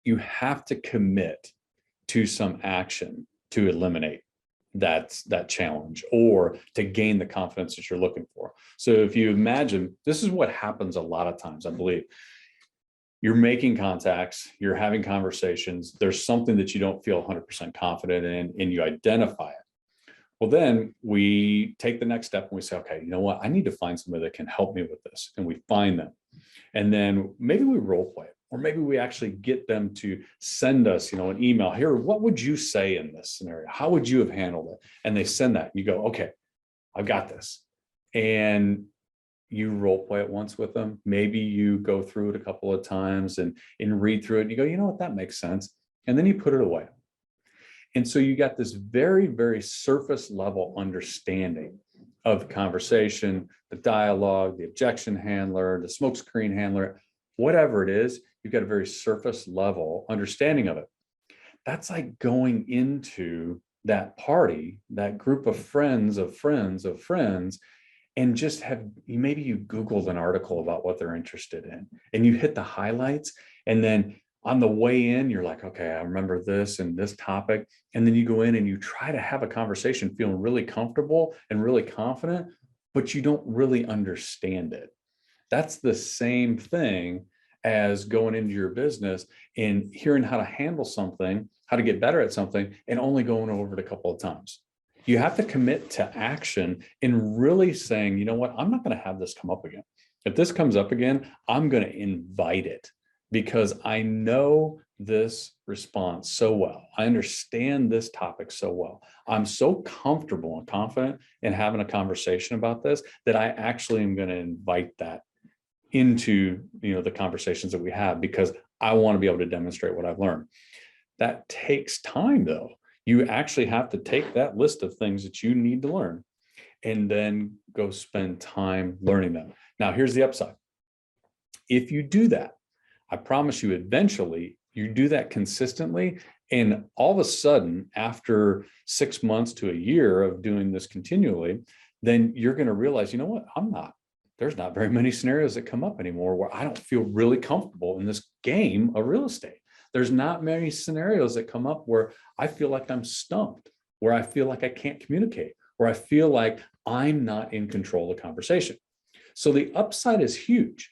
you have to commit to some action to eliminate that challenge or to gain the confidence that you're looking for. So if you imagine, this is what happens a lot of times, I believe. You're making contacts, you're having conversations, there's something that you don't feel 100% confident in, and you identify it. Well, then we take the next step and we say, okay, you know what? I need to find somebody that can help me with this. And we find them. And then maybe we role play it, or maybe we actually get them to send us, an email. Here, what would you say in this scenario? How would you have handled it? And they send that. You go, okay, I've got this. And you role play it once with them. Maybe you go through it a couple of times and read through it. And you go, you know what, that makes sense. And then you put it away. And so you got this very, very surface level understanding of the conversation, the dialogue, the objection handler, the smokescreen handler, whatever it is, you've got a very surface level understanding of it. That's like going into that party, that group of friends of friends of friends, and just maybe you Googled an article about what they're interested in and you hit the highlights. And then on the way in, you're like, okay, I remember this and this topic. And then you go in and you try to have a conversation feeling really comfortable and really confident, but you don't really understand it. That's the same thing as going into your business and hearing how to handle something, how to get better at something, and only going over it a couple of times. You have to commit to action and really saying, you know what, I'm not going to have this come up again. If this comes up again, I'm going to invite it because I know this response so well. I understand this topic so well. I'm so comfortable and confident in having a conversation about this that I actually am going to invite that into, the conversations that we have because I want to be able to demonstrate what I've learned. That takes time though. You actually have to take that list of things that you need to learn and then go spend time learning them. Now, here's the upside. If you do that, I promise you, eventually you do that consistently. And all of a sudden, after 6 months to a year of doing this continually, then you're going to realize, you know what, there's not very many scenarios that come up anymore where I don't feel really comfortable in this game of real estate. There's not many scenarios that come up where I feel like I'm stumped, where I feel like I can't communicate, where I feel like I'm not in control of the conversation. So the upside is huge.